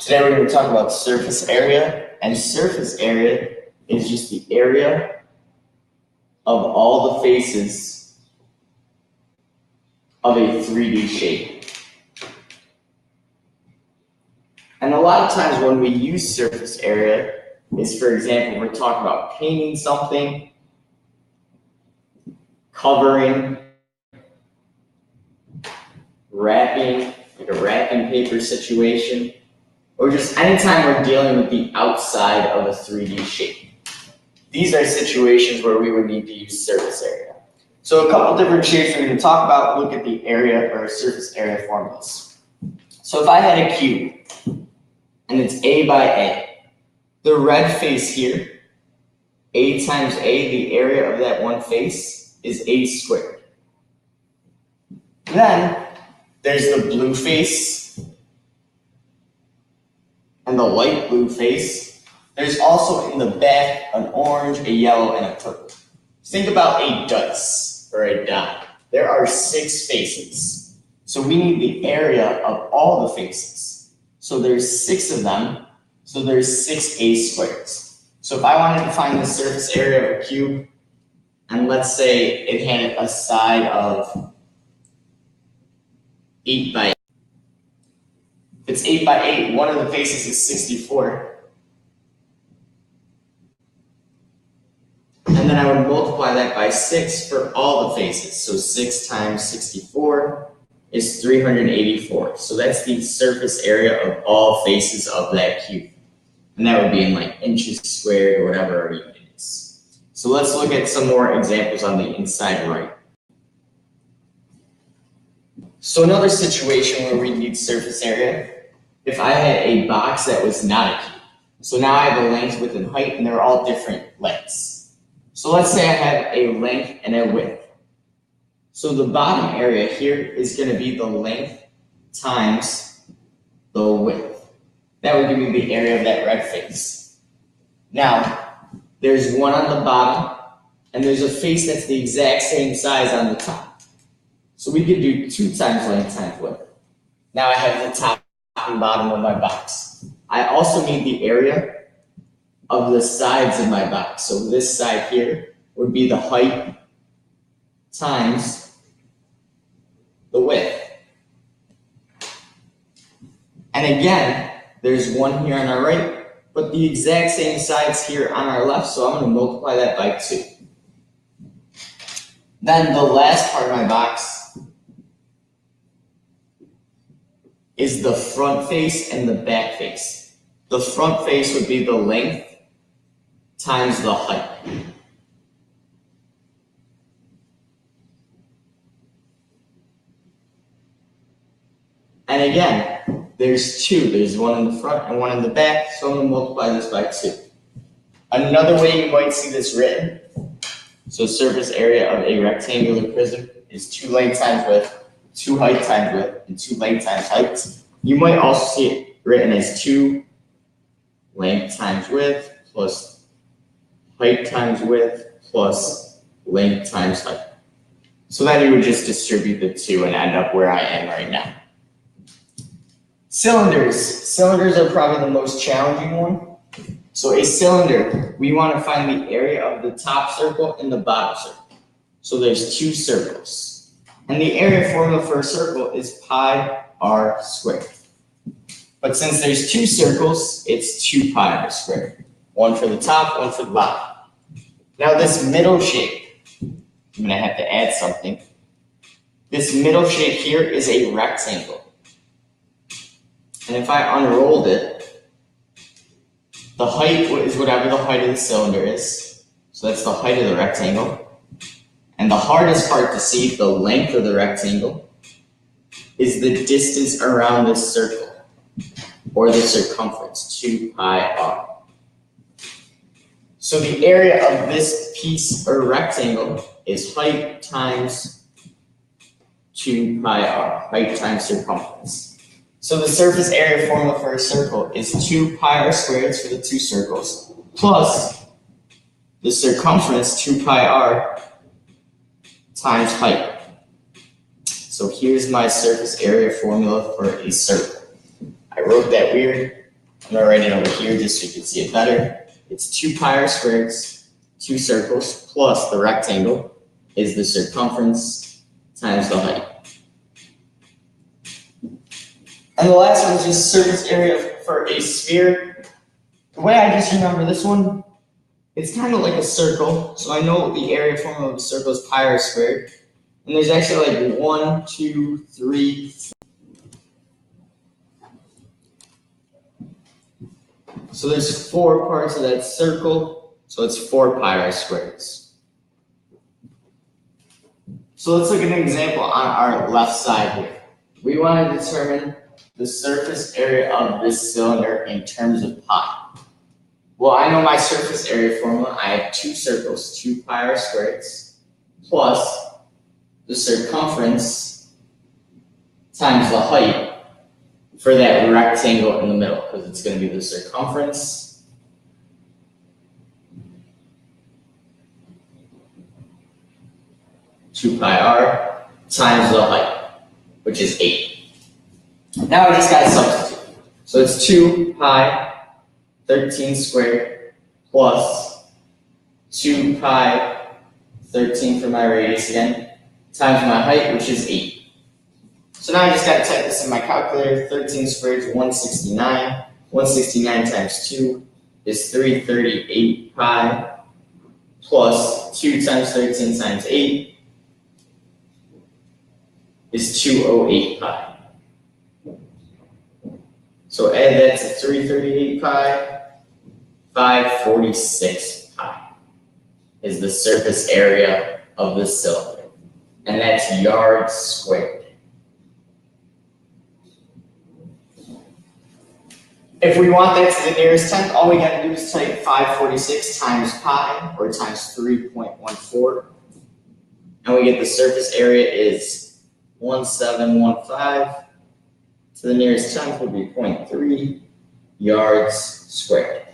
Today we're going to talk about surface area, and surface area is just the area of all the faces of a 3D shape. And a lot of times when we use surface area is, for example, we're talking about painting something, covering, wrapping, like a wrapping paper situation, or just anytime we're dealing with the outside of a 3D shape. These are situations where we would need to use surface area. So a couple different shapes we're going to talk about, look at the area or surface area formulas. So if I had a cube, and it's A by A, the red face here, A times A, the area of that one face, is A squared. Then there's the blue face and the light blue face. There's also in the back an orange, a yellow, and a purple. Think about a dice or a die. There are 6 faces. So we need the area of all the faces. So there's 6 of them. So there's 6 A squareds. So if I wanted to find the surface area of a cube, and let's say it had a side of 8 by 8. If it's 8 by 8, one of the faces is 64. And then I would multiply that by 6 for all the faces. So 6 times 64 is 384. So that's the surface area of all faces of that cube. And that would be in like inches squared or whatever our unit is. So let's look at some more examples on the inside right. So another situation where we need surface area, if I had a box that was not a cube. So now I have a length, width, and height, and they're all different lengths. So let's say I have a length and a width. So the bottom area here is going to be the length times the width. That would give me the area of that red face. Now, there's one on the bottom, and there's a face that's the exact same size on the top. So we could do 2 times length times width. Now I have the top and bottom of my box. I also need the area of the sides of my box. So this side here would be the height times the width. And again, there's one here on our right, but the exact same sides here on our left, so I'm going to multiply that by 2. Then the last part of my box is the front face and the back face. The front face would be the length times the height. And again, there's 2. There's one in the front and one in the back, so I'm going to multiply this by 2. Another way you might see this written, so surface area of a rectangular prism is 2 length times width, 2 height times width, and 2 length times height. You might also see it written as 2 length times width plus height times width plus length times height. So then you would just distribute the 2 and end up where I am right now. Cylinders. Cylinders are probably the most challenging one. So a cylinder, we want to find the area of the top circle and the bottom circle. So there's 2 circles. And the area formula for a circle is pi r squared. But since there's 2 circles, it's 2 pi r squared. One for the top, one for the bottom. Now this middle shape, I'm going to have to add something. This middle shape here is a rectangle. And if I unrolled it, the height is whatever the height of the cylinder is. So that's the height of the rectangle. And the hardest part to see, the length of the rectangle, is the distance around this circle, or the circumference, 2 pi r. So the area of this piece or rectangle is height times 2 pi r, height times circumference. So the surface area formula for a circle is 2 pi r squared for the 2 circles, plus the circumference, 2 pi r, times height. So So here's my surface area formula for a circle. I wrote that weird. I'm gonna write it over here just so you can see it better. It's 2 pi r squared, 2 circles, plus the rectangle is the circumference times the height. And the last one is just surface area for a sphere. The way I just remember this one, it's kind of like a circle. So I know the area formula of a circle is pi r squared. And there's actually like 1, 2, 3. So there's 4 parts of that circle. So it's 4 pi r squared. So let's look at an example on our left side here. We want to determine the surface area of this cylinder in terms of pi. Well, I know my surface area formula. I have 2 circles, 2 pi r squared, plus the circumference times the height for that rectangle in the middle, because it's going to be the circumference (2 pi r) times the height, which is 8. Now I just got to substitute. So it's 2 pi 13 squared plus 2 pi 13 for my radius again, times my height, which is 8. So now I just got to type this in my calculator. 13 squared is 169. 169 times 2 is 338 pi plus 2 times 13 times 8 is 208 pi. So add that to 338 pi, 546 pi is the surface area of the cylinder. And that's yards squared. If we want that to the nearest tenth, all we got to do is type 546 times pi, or times 3.14. And we get the surface area is 1715. To the nearest tenth would be 0.3 yards squared.